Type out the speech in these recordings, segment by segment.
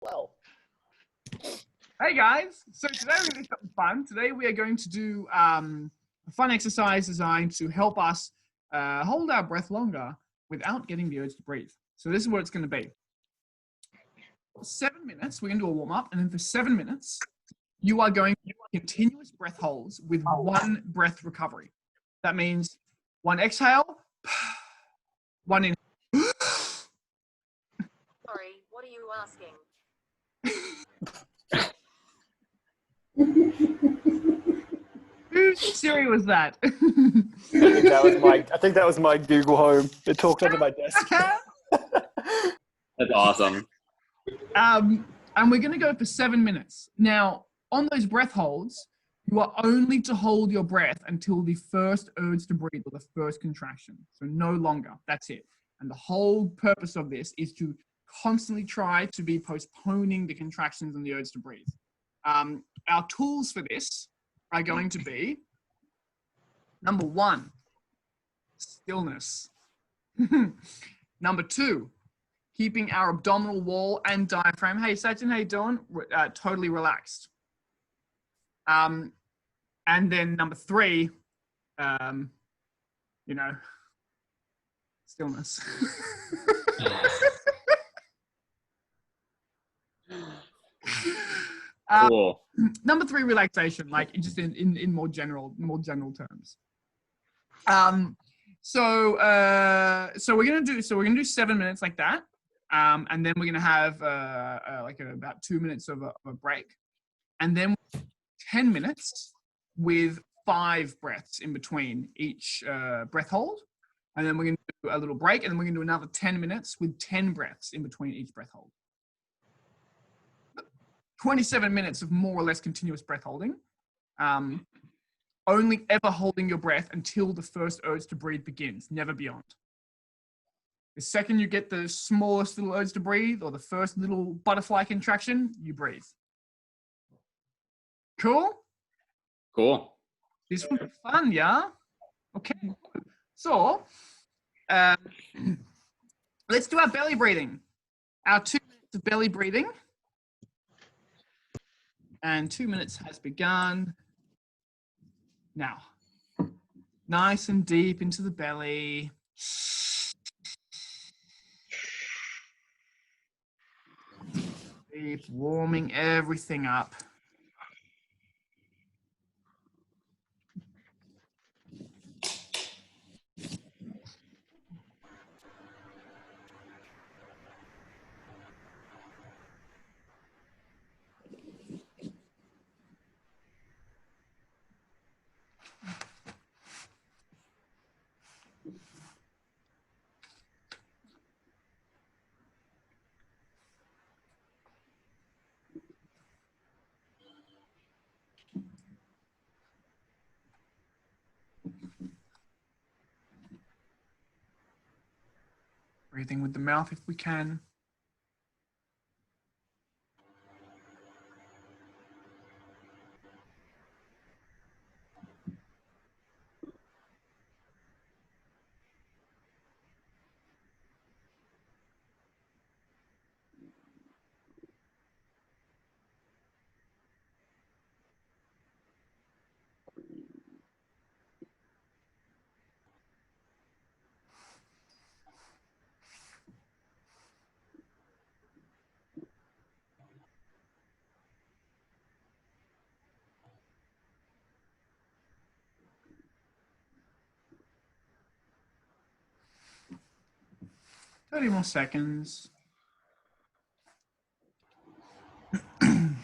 well. Hey guys, so today we're going to do something fun. Today we are going to do a fun exercise designed to help us hold our breath longer without getting the urge to breathe. So this is what it's going to be. For 7 minutes, we're going to do a warm up, and then for 7 minutes, you are going to do continuous breath holds with one breath recovery. That means one exhale, one inhale. Sorry, what are you asking? Whose Siri was that? I think that was my Google Home. It talked under my desk. That's awesome. And we're going to go for 7 minutes. Now, on those breath holds, you are only to hold your breath until the first urge to breathe or the first contraction. So no longer. That's it. And the whole purpose of this is to constantly try to be postponing the contractions and the urge to breathe. Our tools for this are going to be, number 1, stillness. Number 2, keeping our abdominal wall and diaphragm. Hey, Sachin, how you doing? Totally relaxed. And then number 3, stillness. Cool. Number 3, relaxation, like just in more general terms. So we're gonna do 7 minutes like that, and then we're gonna have about 2 minutes of a break, and then 10 minutes with 5 breaths in between each breath hold, and then we're gonna do a little break, and then we're gonna do another 10 minutes with 10 breaths in between each breath hold. 27 minutes of more or less continuous breath holding. Only ever holding your breath until the first urge to breathe begins, never beyond. The second you get the smallest little urge to breathe or the first little butterfly contraction, you breathe. Cool? Cool. This will be fun, yeah? Okay. So, let's do our belly breathing. Our 2 minutes of belly breathing. And 2 minutes has begun. Now, nice and deep into the belly. Deep, warming everything up. Breathing with the mouth if we can. Thirty more seconds. And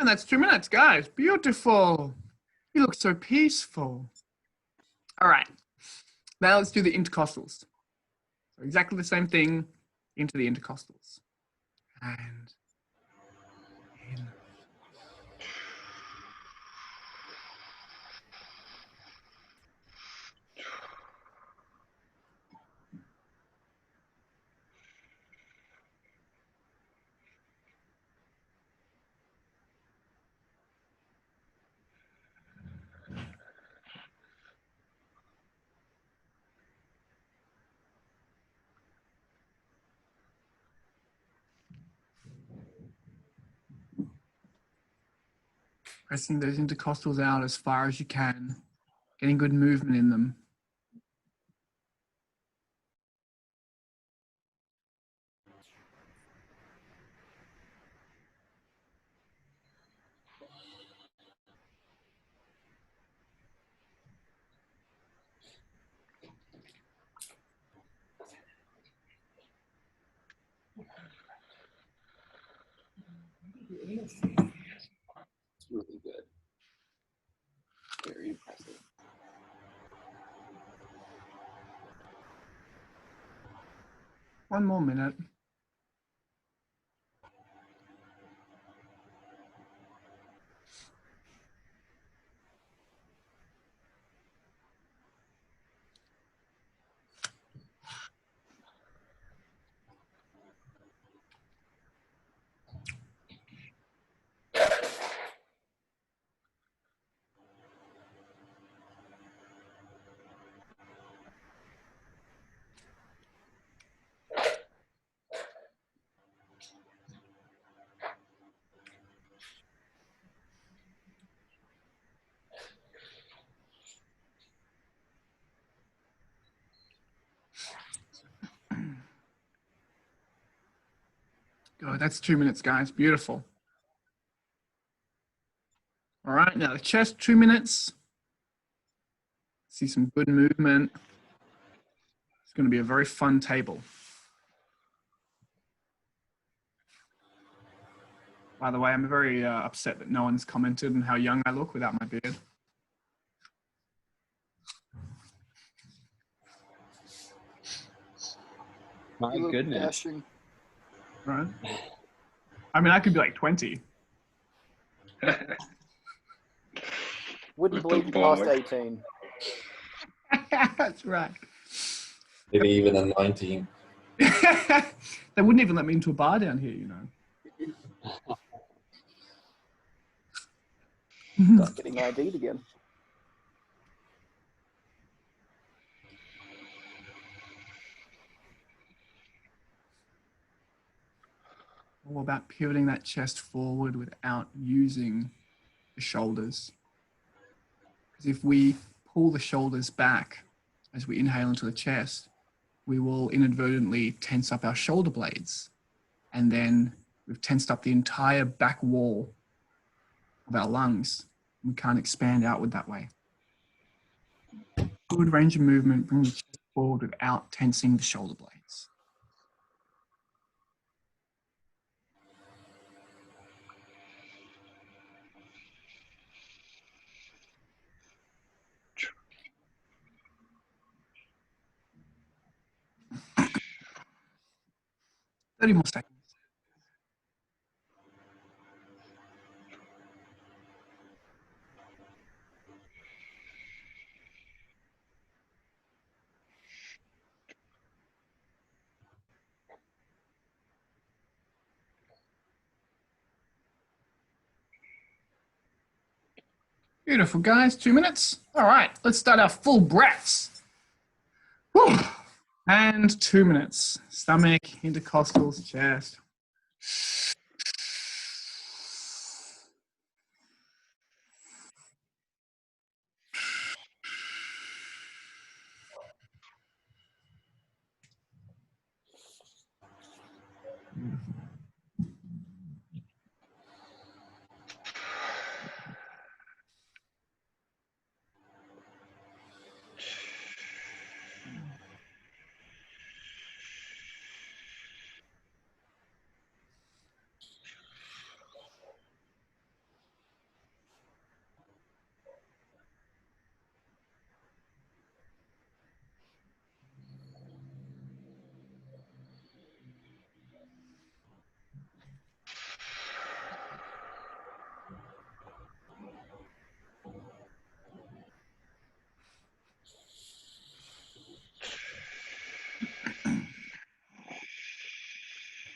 that's 2 minutes, guys. Beautiful. You look so peaceful. All right. Now let's do the intercostals. So exactly the same thing into the intercostals. And in. Pressing those intercostals out as far as you can, getting good movement in them. It's really good. Very impressive. One more minute. Good, that's 2 minutes, guys. Beautiful. All right, now the chest, 2 minutes. See some good movement. It's going to be a very fun table. By the way, I'm very upset that no one's commented on how young I look without my beard. My You look goodness. dashing. Right? I mean, I could be like 20. Wouldn't What the believe past fuck? 18. That's right. Maybe even a 19. They wouldn't even let me into a bar down here, you know. Start getting ID'd again. All about pivoting that chest forward without using the shoulders. Because if we pull the shoulders back as we inhale into the chest, we will inadvertently tense up our shoulder blades. And then we've tensed up the entire back wall of our lungs. We can't expand outward that way. Good range of movement, bring the chest forward without tensing the shoulder blades. Thirty more seconds. Beautiful, guys. 2 minutes. All right, let's start our full breaths. Whew. And 2 minutes. Stomach, intercostals, chest.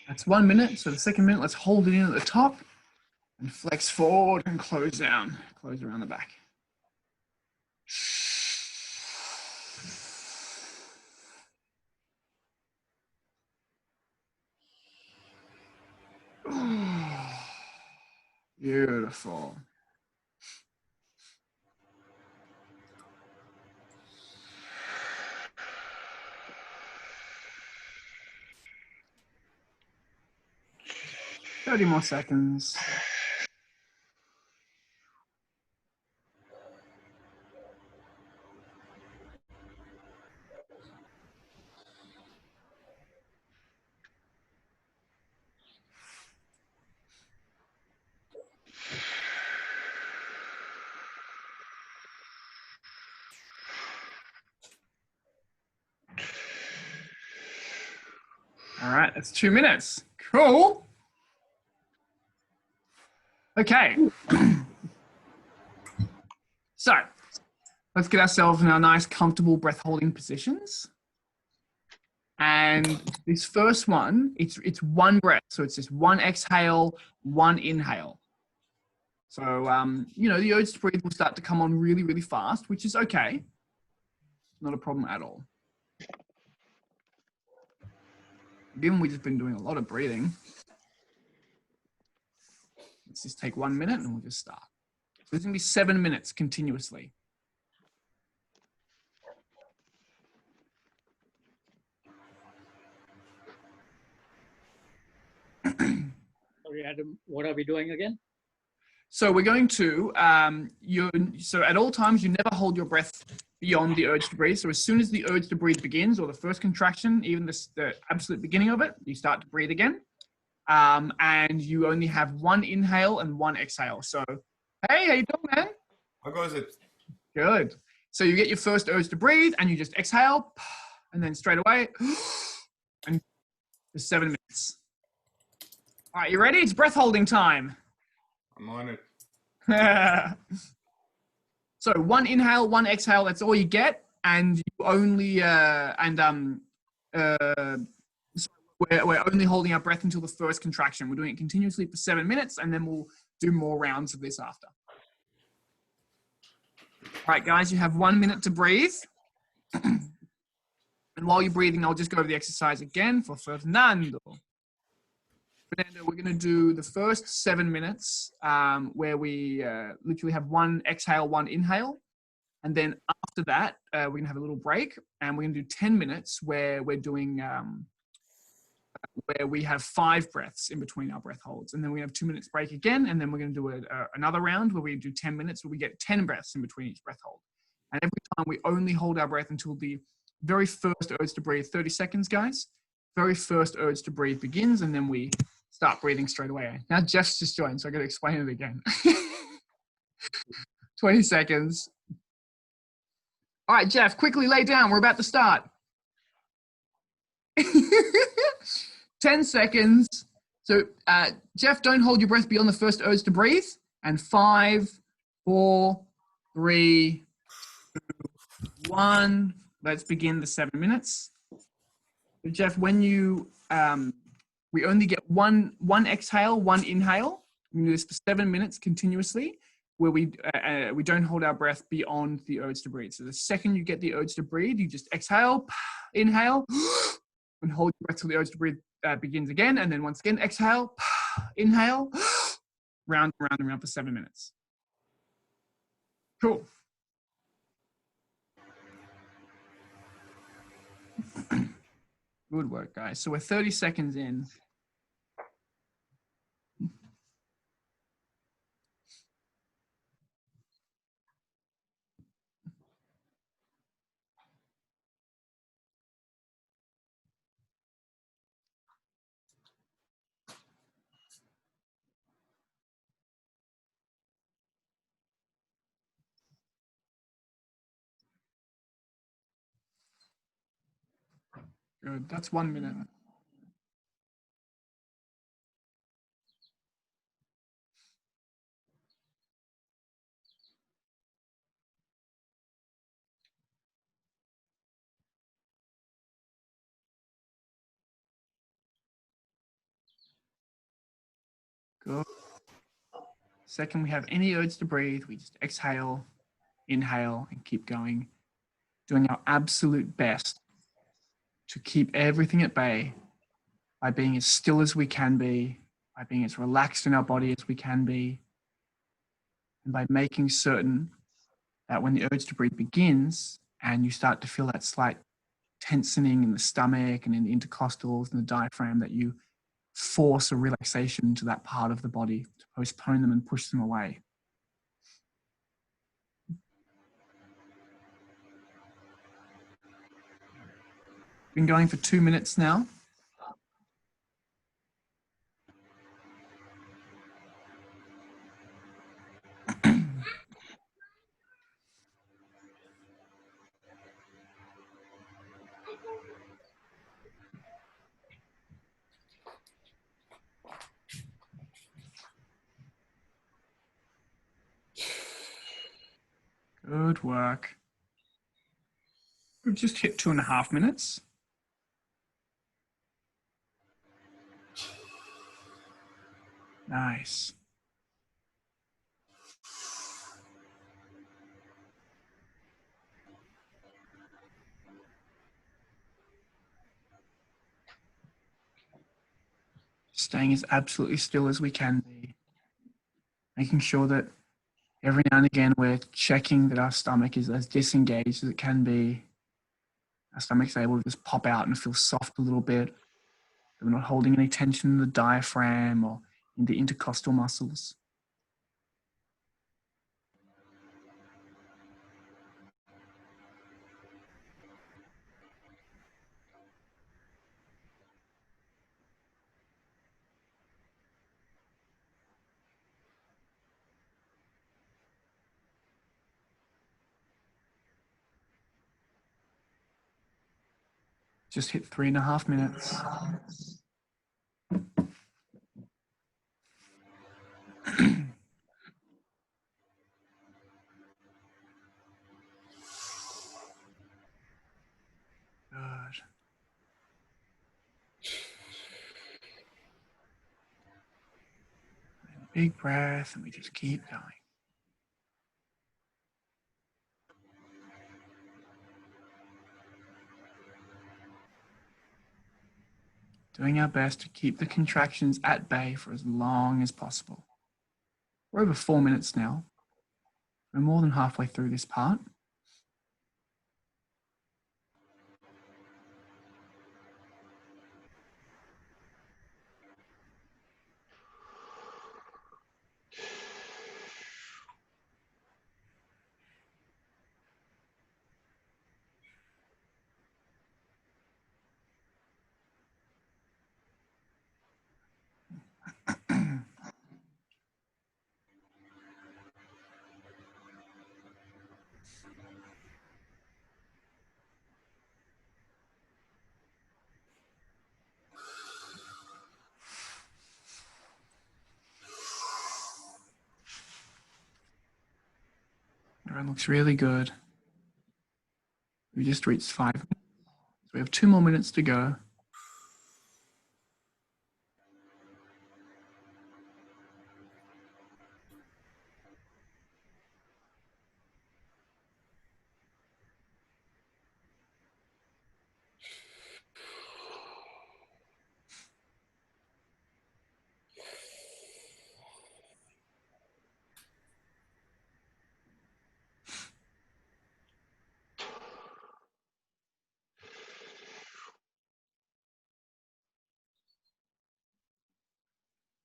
That's 1 minute. So the second minute, let's hold it in at the top and flex forward and close down. Close around the back. Beautiful. 30 more seconds. All right, that's 2 minutes. Cool. Okay. So let's get ourselves in our nice, comfortable breath holding positions. And this first one, it's one breath. So it's just one exhale, one inhale. So, you know, the urge to breathe will start to come on really, really fast, which is okay. Not a problem at all. Given we've just been doing a lot of breathing, let's just take 1 minute and we'll just start. So there's gonna be 7 minutes continuously. Sorry, Adam, what are we doing again? So we're going to, so at all times, you never hold your breath beyond the urge to breathe. So as soon as the urge to breathe begins, or the first contraction, even the absolute beginning of it, you start to breathe again. And you only have one inhale and one exhale. So, hey, how you doing, man? How goes it? Good. So you get your first urge to breathe and you just exhale, and then straight away, and for 7 minutes. All right, you ready? It's breath holding time. I'm on it. So one inhale, one exhale, that's all you get. And you only, we're only holding our breath until the first contraction. We're doing it continuously for 7 minutes, and then we'll do more rounds of this after. All right, guys, you have 1 minute to breathe. And while you're breathing, I'll just go over the exercise again for Fernando. Fernando, we're going to do the first 7 minutes where we literally have one exhale, one inhale. And then after that, we're going to have a little break. And we're going to do 10 minutes where we're doing, where we have 5 breaths in between our breath holds. And then we have 2 minutes break again. And then we're going to do another round where we do 10 minutes where we get 10 breaths in between each breath hold. And every time we only hold our breath until the very first urge to breathe, 30 seconds, guys. Very first urge to breathe begins, and then we start breathing straight away. Now Jeff's just joined, so I got to explain it again. 20 seconds. All right, Jeff, quickly lay down. We're about to start. 10 seconds. So, Jeff, don't hold your breath beyond the first urge to breathe. And 5, 4, 3, 2, 1. Let's begin the 7 minutes. So Jeff, when you, we only get one exhale, one inhale. We do this for 7 minutes continuously, where we don't hold our breath beyond the urge to breathe. So the second you get the urge to breathe, you just exhale, inhale, and hold your breath till the urge to breathe begins again. And then once again, exhale, inhale, round and round and round for 7 minutes. Cool. Good work, guys. So we're 30 seconds in. Good. That's 1 minute. Good. Second, we have any urge to breathe, we just exhale, inhale, and keep going. Doing our absolute best to keep everything at bay by being as still as we can be, by being as relaxed in our body as we can be, and by making certain that when the urge to breathe begins and you start to feel that slight tensioning in the stomach and in the intercostals and the diaphragm, that you force a relaxation into that part of the body, to postpone them and push them away. Been going for 2 minutes now. Good work. We've just hit 2.5 minutes. Nice. Staying as absolutely still as we can be. Making sure that every now and again we're checking that our stomach is as disengaged as it can be. Our stomach's able to just pop out and feel soft a little bit. That we're not holding any tension in the diaphragm or in the intercostal muscles. Just hit 3.5 minutes. Good. And a big breath, and we just keep going. Doing our best to keep the contractions at bay for as long as possible. We're over 4 minutes now. We're more than halfway through this part. Everyone looks really good. We just reached 5 minutes. So we have 2 more minutes to go.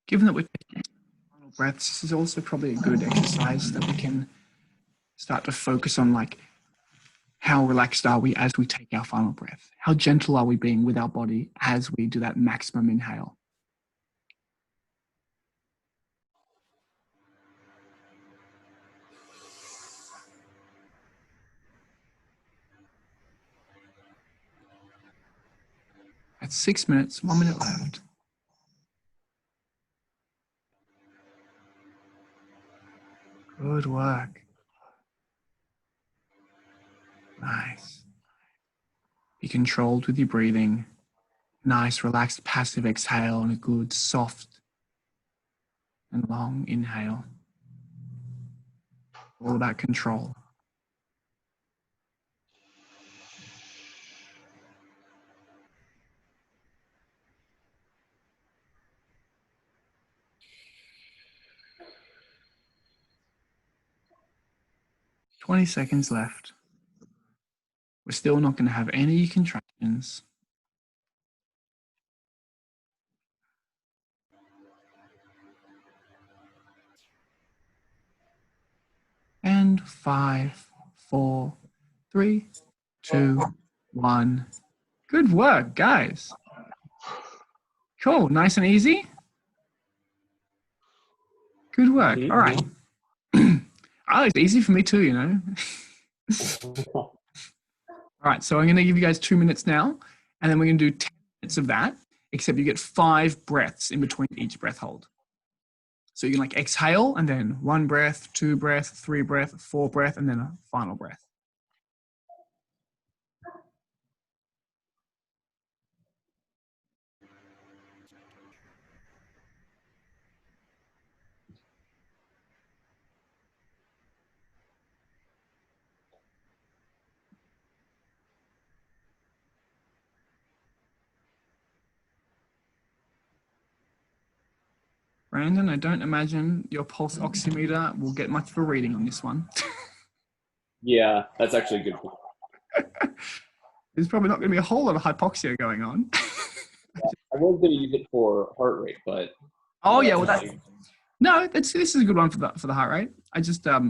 Given that we're taking final breaths, this is also probably a good exercise that we can start to focus on, like, how relaxed are we as we take our final breath? How gentle are we being with our body as we do that maximum inhale? At 6 minutes, 1 minute left. Good work. Nice. Be controlled with your breathing. Nice, relaxed, passive exhale and a good, soft and long inhale. All about control. "20 seconds left. We're still not going to have any contractions. and 5, 4, 3, 2, 1. Good work, guys. Cool. Nice and easy. Good work. All right. Oh, it's easy for me too, you know. All right. So I'm going to give you guys 2 minutes now, and then we're going to do 10 minutes of that, except you get 5 breaths in between each breath hold. So you can like exhale and then 1 breath, 2 breath, 3 breath, 4 breath, and then a final breath. Brandon, I don't imagine your pulse oximeter will get much of a reading on this one. Yeah, that's actually a good point. There's probably not going to be a whole lot of hypoxia going on. I was going to use it for heart rate, but Oh yeah, well this is a good one for the heart rate. I just I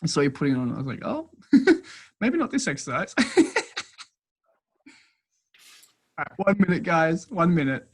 saw you putting it on. I was like, oh, maybe not this exercise. All right, 1 minute, guys. 1 minute.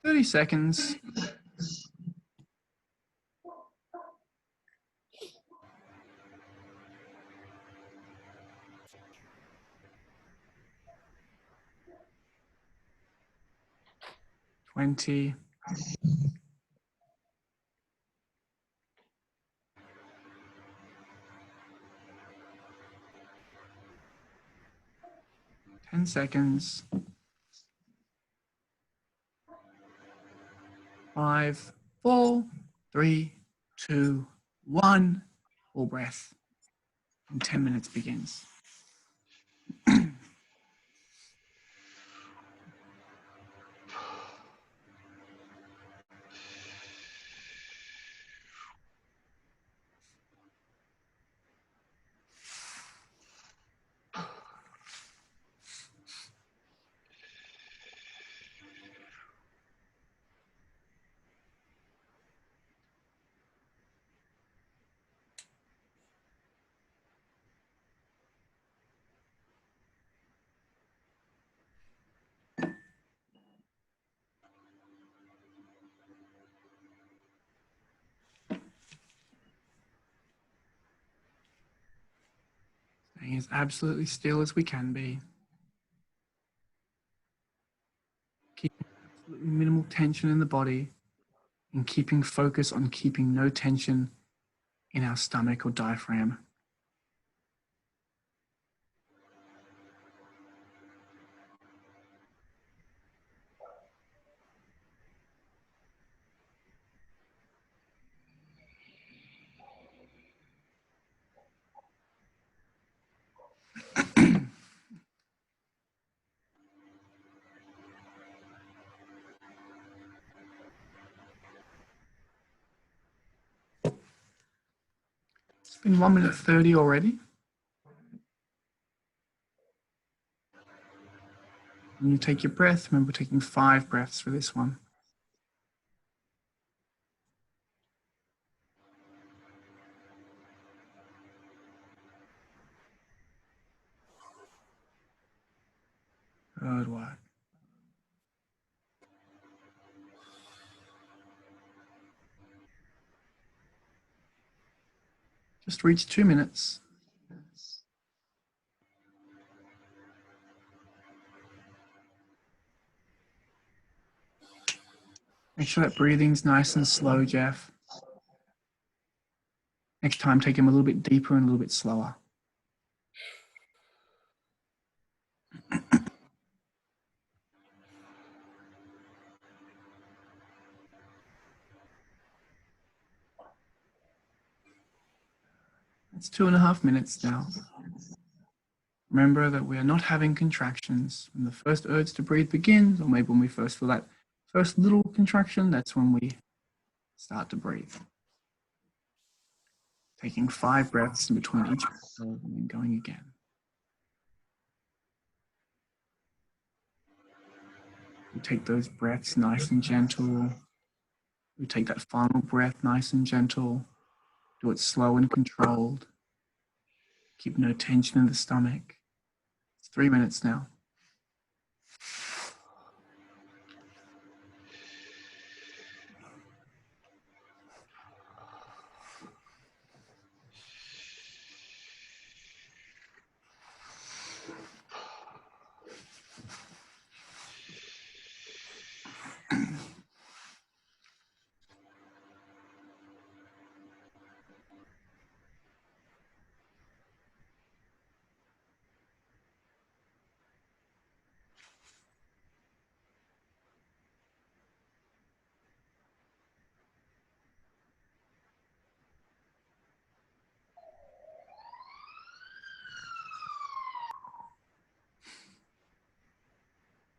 30 seconds. $20. 10 seconds. 5, 4, 3, 2, 1. Full breath. And 10 minutes begins. Staying as absolutely still as we can be. Keeping absolutely minimal tension in the body and keeping focus on keeping no tension in our stomach or diaphragm. It's been 1 minute 30 already. When you take your breath, remember taking 5 breaths for this one. Good work. Just reach 2 minutes. Make sure that breathing's nice and slow, Jeff. Next time, take them a little bit deeper and a little bit slower. It's 2.5 minutes now. Remember that we are not having contractions. When the first urge to breathe begins, or maybe when we first feel that first little contraction, that's when we start to breathe. Taking 5 breaths in between each breath hold and then going again. We take those breaths nice and gentle. We take that final breath nice and gentle. Do it slow and controlled. Keep no tension in the stomach. It's 3 minutes now.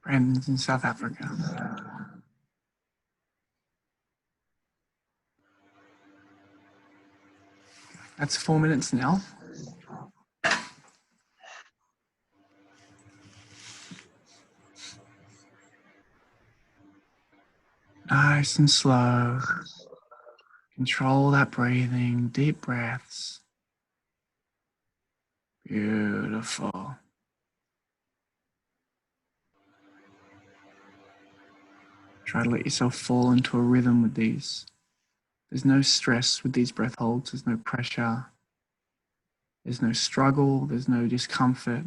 Brandon's in South Africa. That's 4 minutes now. Nice and slow. Control that breathing, deep breaths. Beautiful. Try to let yourself fall into a rhythm with these. There's no stress with these breath holds. There's no pressure. There's no struggle. There's no discomfort.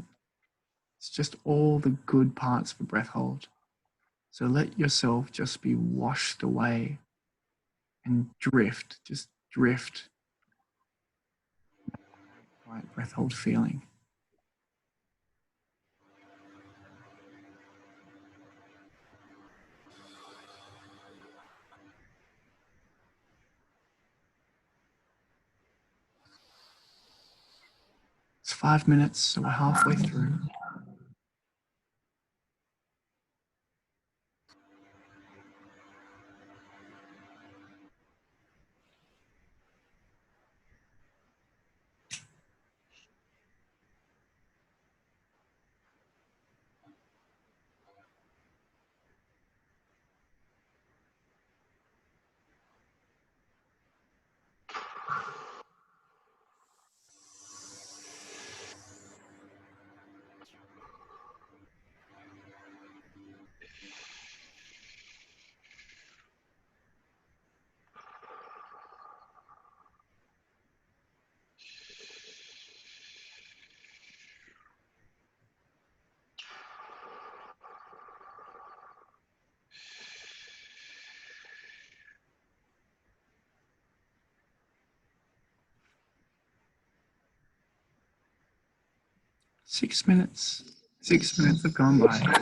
It's just all the good parts of a breath hold. So let yourself just be washed away and drift. Just drift. Right breath hold feeling. It's 5 minutes, so we're halfway through. Six minutes have gone by.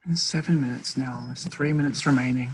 And 7 minutes now. There's 3 minutes remaining.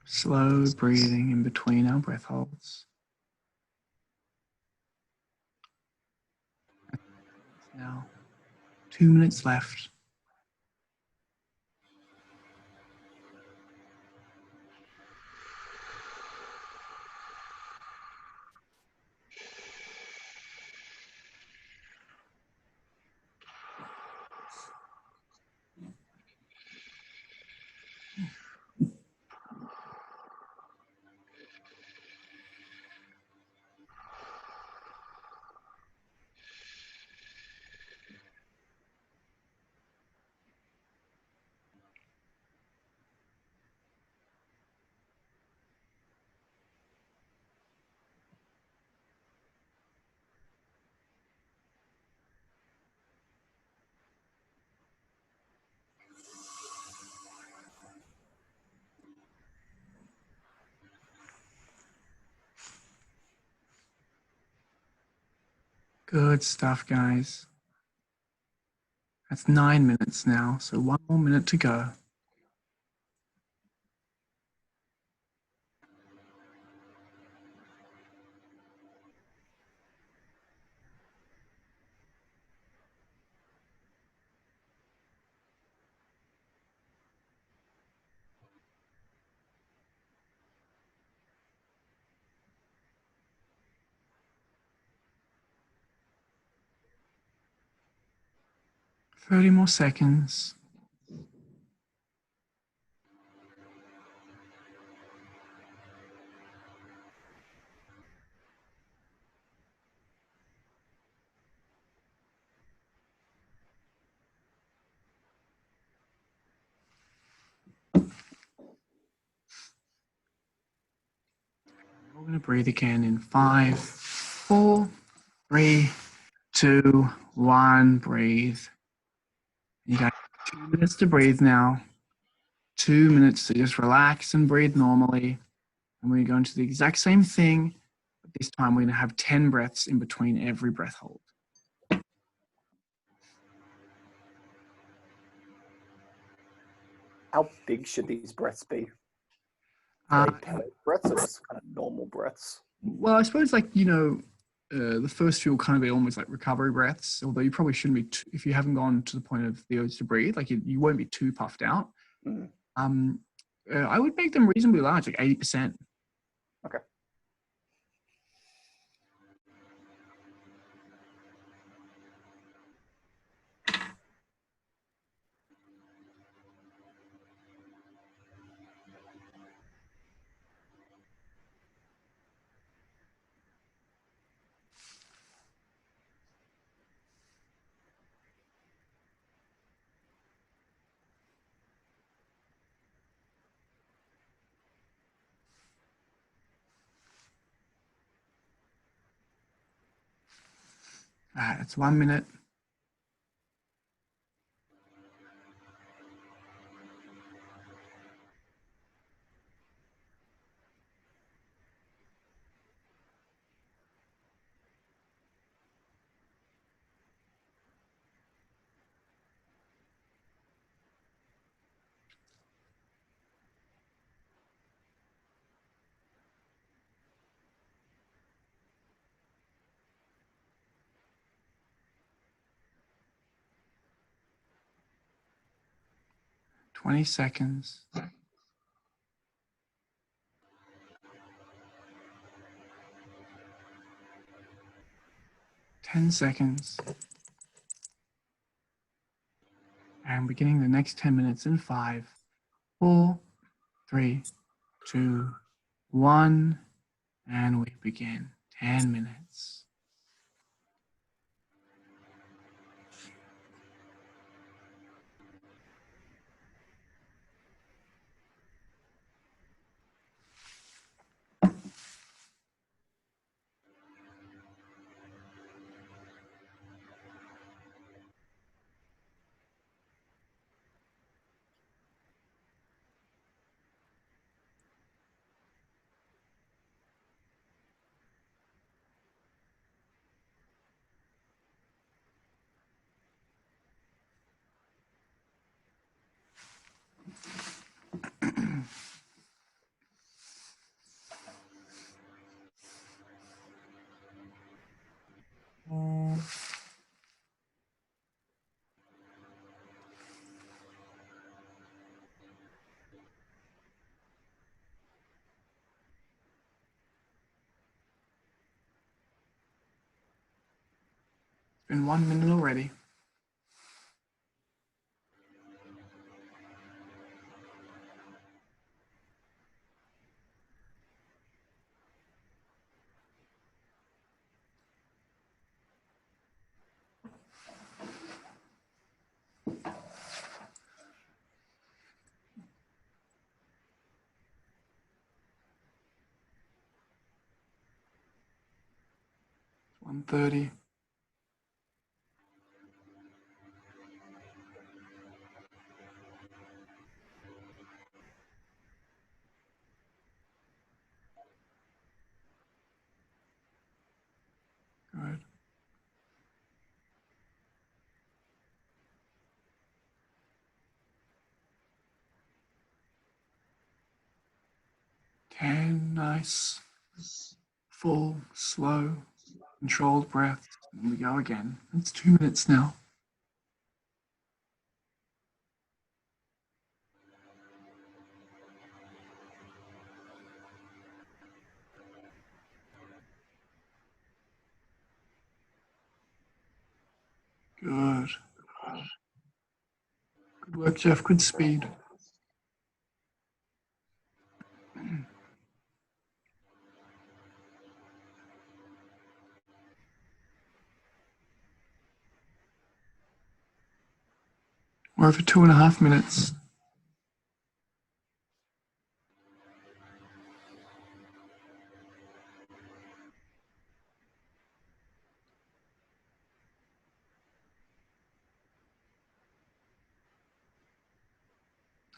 Slow breathing in between our breath holds. Now, 2 minutes left. Good stuff, guys. That's 9 minutes now, so 1 more minute to go. Thirty more seconds. We're going to breathe again in 5, 4, 3, 2, 1. Breathe. You got 2 minutes to breathe now. 2 minutes to just relax and breathe normally. And we're going to do the exact same thing, but this time we're going to have 10 breaths in between every breath hold. How big should these breaths be? Uh, Are they pellet breaths or just kind of normal breaths? Well, I suppose the first few will kind of be almost like recovery breaths, although you probably shouldn't be, if you haven't gone to the point of the urge to breathe, like you won't be too puffed out. Mm. I would make them reasonably large, like 80%. Okay. All right, it's 1 minute. Twenty seconds. 10 seconds. And beginning the next 10 minutes in 5, 4, 3, 2, 1. And we begin 10 minutes. been 1 minute already. It's 1:30. Good. Ten nice, full, slow, controlled breaths. And we go again. It's 2 minutes now. Good. Good work, Jeff. Good speed. We're over 2.5 minutes.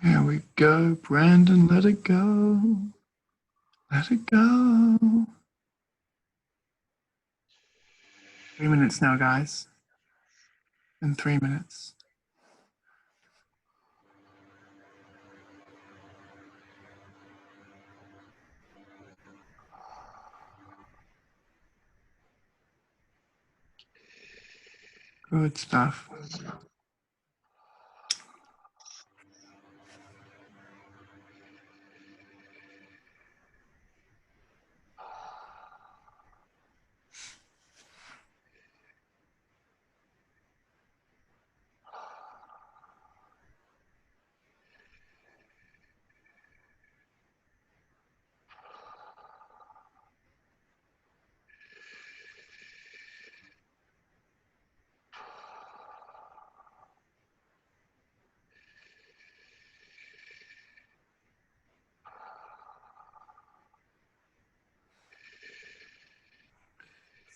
There we go. Brandon, let it go. Let it go. 3 minutes now, guys. And 3 minutes. Good stuff.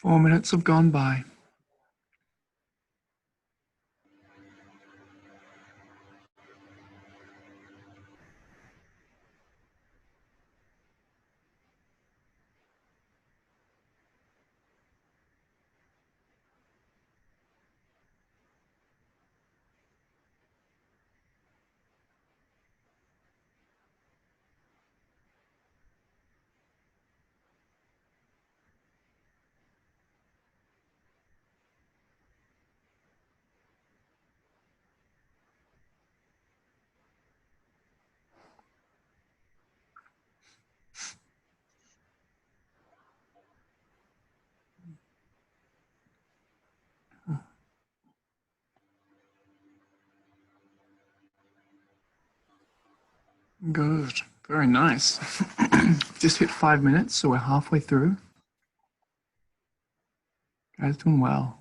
Four minutes have gone by. Good. Very nice. Just hit 5 minutes, so we're halfway through. Guys, doing well.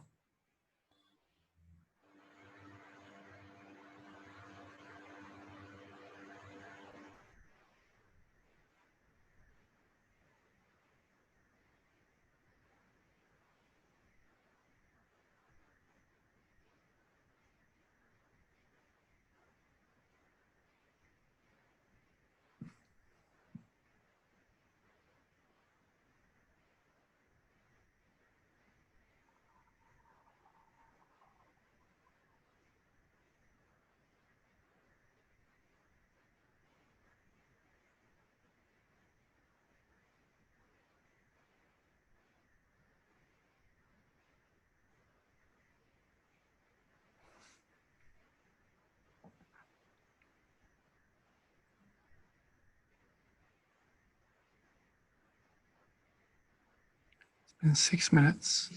In 6 minutes.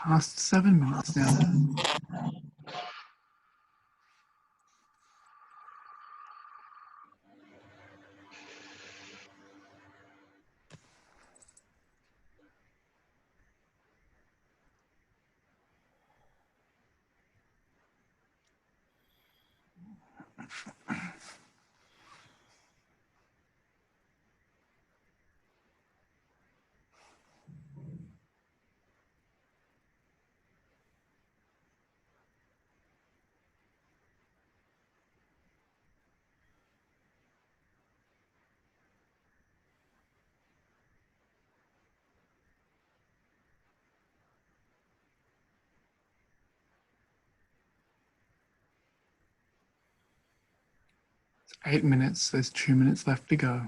Past 7 minutes now. It's 8 minutes. There's 2 minutes left to go.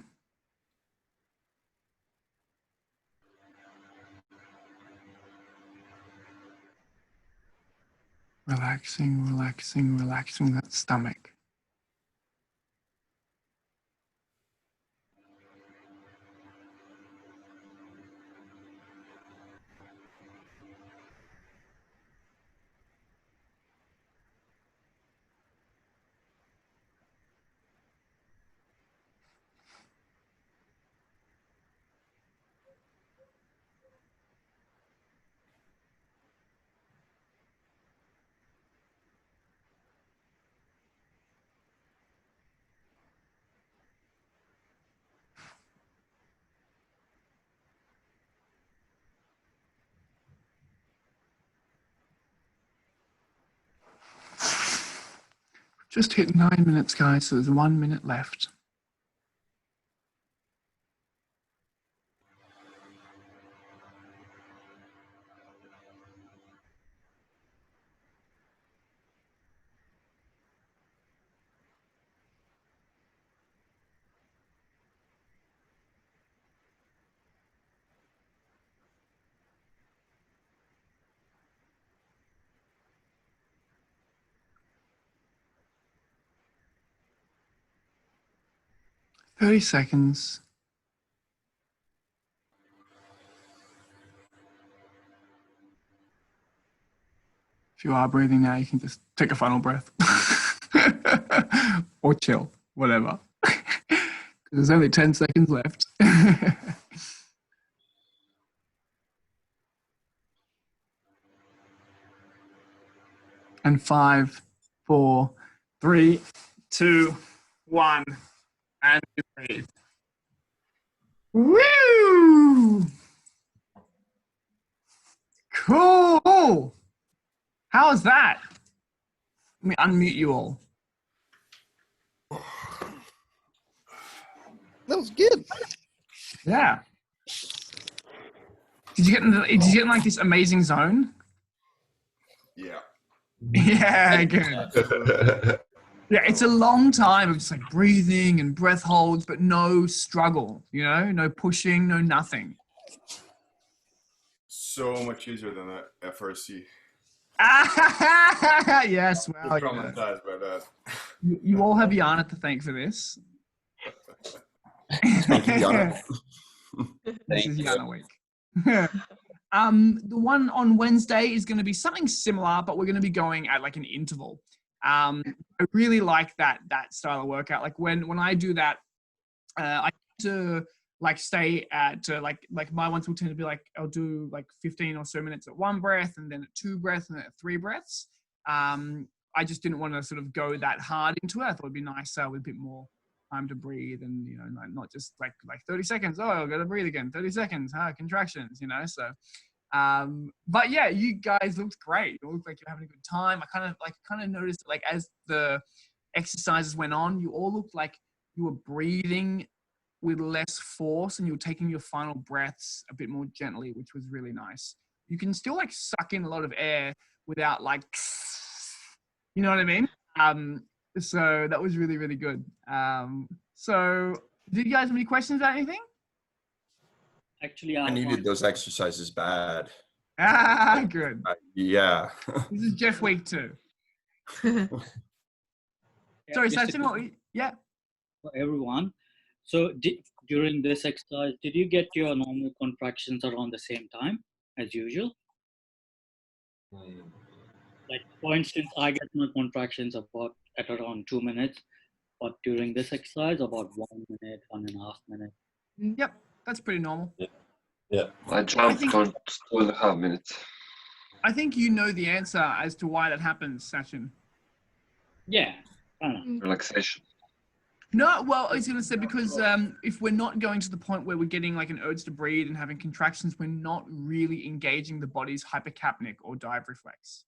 Relaxing, relaxing, relaxing that stomach. Just hit 9 minutes, guys, so there's 1 minute left. Thirty seconds. If you are breathing now, you can just take a final breath. Or chill, whatever. 'Cause there's only 10 seconds left. And 5, 4, 3, 2, 1, and breathe. Woo! Cool! How was that? Let me unmute you all. That was good. Yeah. Did you get in like this amazing zone? Yeah. Yeah, good. Yeah, it's a long time of just like breathing and breath holds, but no struggle, you know, no pushing, no nothing. So much easier than that FRC. Yes, I'm well, traumatized by that. you all have Yana to thank for this. Thank you, Yana. This is Thank you. Yana week. The one on Wednesday is going to be something similar, but we're going to be going at like an interval. I really like that style of workout. Like when I do that, I tend to like stay at like my ones will tend to be like I'll do like 15 or so minutes at one breath, and then at 2 breaths, and then at 3 breaths. I just didn't want to sort of go that hard into it. I thought it'd be nicer with a bit more time to breathe, and you know, not just like 30 seconds. Oh, I've got to breathe again. 30 seconds. Contractions. You know, so. But yeah, you guys looked great. You looked like you're having a good time. I kind of noticed like as the exercises went on, you all looked like you were breathing with less force, and you were taking your final breaths a bit more gently, which was really nice. You can still like suck in a lot of air without like, you know what I mean? So that was really, really good. So did you guys have any questions about anything? Actually, I needed those exercises bad. Good. Yeah. This is Jeff week 2. Sorry, Sachin, yeah. For everyone. So during this exercise, did you get your normal contractions around the same time as usual? Like for instance, I get my contractions at around 2 minutes, but during this exercise about 1 minute, 1.5 minutes. Yep, that's pretty normal. I jumped think- on 2.5 minutes. I think you know the answer as to why that happens, Sachin. Yeah, I don't know. Relaxation. No, well, I was going to say because if we're not going to the point where we're getting like an urge to breathe and having contractions, we're not really engaging the body's hypercapnic or dive reflex.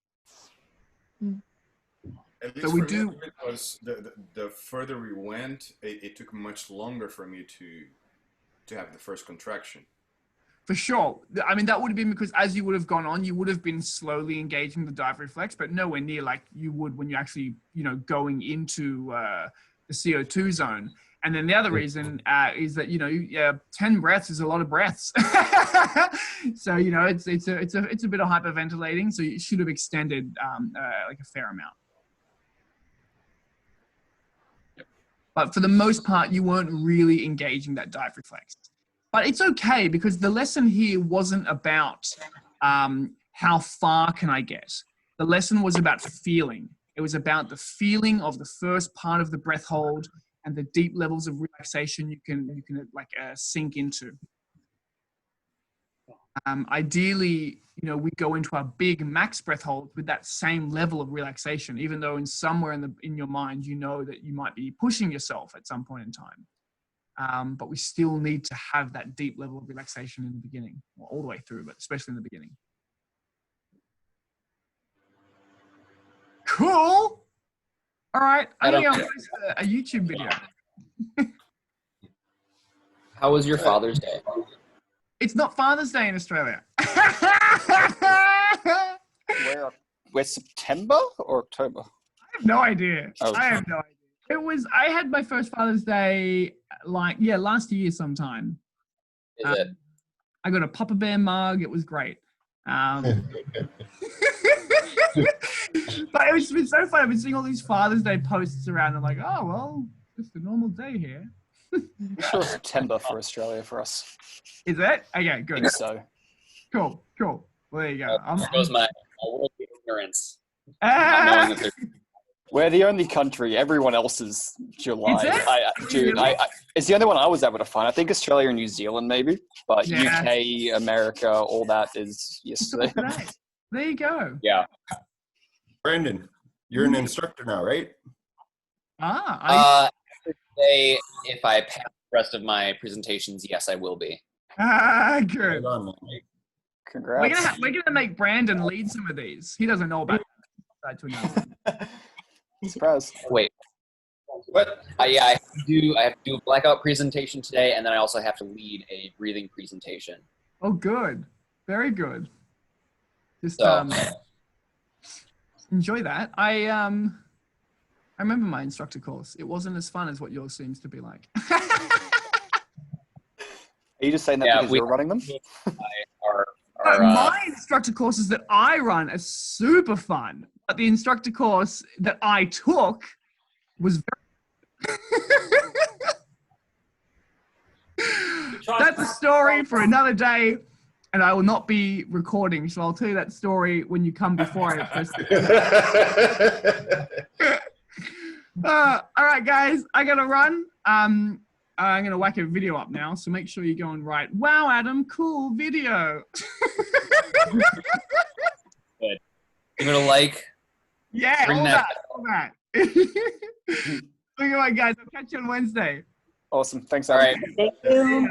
At least So we for me, do- it was the further we went, it took much longer for me to have the first contraction. For sure. I mean, that would have been because as you would have gone on, you would have been slowly engaging the dive reflex, but nowhere near like you would when you actually, going into the CO2 zone. And then the other reason is that, 10 breaths is a lot of breaths. So, it's a bit of hyperventilating. So you should have extended like a fair amount. But for the most part, you weren't really engaging that dive reflex. But it's okay because the lesson here wasn't about how far can I get. The lesson was about feeling. It was about the feeling of the first part of the breath hold and the deep levels of relaxation you can sink into. Ideally, we go into our big max breath hold with that same level of relaxation, even though in somewhere in your mind, you know that you might be pushing yourself at some point in time. But we still need to have that deep level of relaxation in the beginning, or all the way through, but especially in the beginning. Cool. All right. I'm going to post a YouTube video. How was your Father's Day? It's not Father's Day in Australia. We're September or October? I have no idea. Oh. I have no idea. I had my first Father's Day last year sometime. Is it? I got a Papa Bear mug. It was great. But it's been so fun. I've been seeing all these Father's Day posts around. I'm like, oh, well, just a normal day here. I'm sure it's September for Australia for us. Is it? Okay, I good. think so. Cool. Well, there you go. There goes my worldly ignorance. Not knowing that there's We're the only country. Everyone else is July. Is it? Dude, it's the only one I was able to find. I think Australia and New Zealand maybe, but Yeah. UK, America, all that is yesterday. Today. There you go. yeah. Brandon, you're an instructor now, right? Say if I pass the rest of my presentations, yes, I will be. Good. Right on, man. Congrats. We're gonna make Brandon lead some of these. He doesn't know about that. Surprise. Wait. What? I have to do a blackout presentation today, and then I also have to lead a breathing presentation. Oh, good. Very good. Just So, enjoy that. I remember my instructor course. It wasn't as fun as what yours seems to be like. Are you just saying that because you're running them? My instructor courses that I run are super fun, but the instructor course that I took was very That's a story for another day, and I will not be recording, so I'll tell you that story when you come before I post it. All right, guys, I gotta run. I'm gonna whack a video up now, so make sure you go and write, "Wow, Adam, cool video." Good. Give it a like. Yeah, Bring all that that. Look at my guys. I'll catch you on Wednesday. Awesome. Thanks, All Adam. right. Yeah.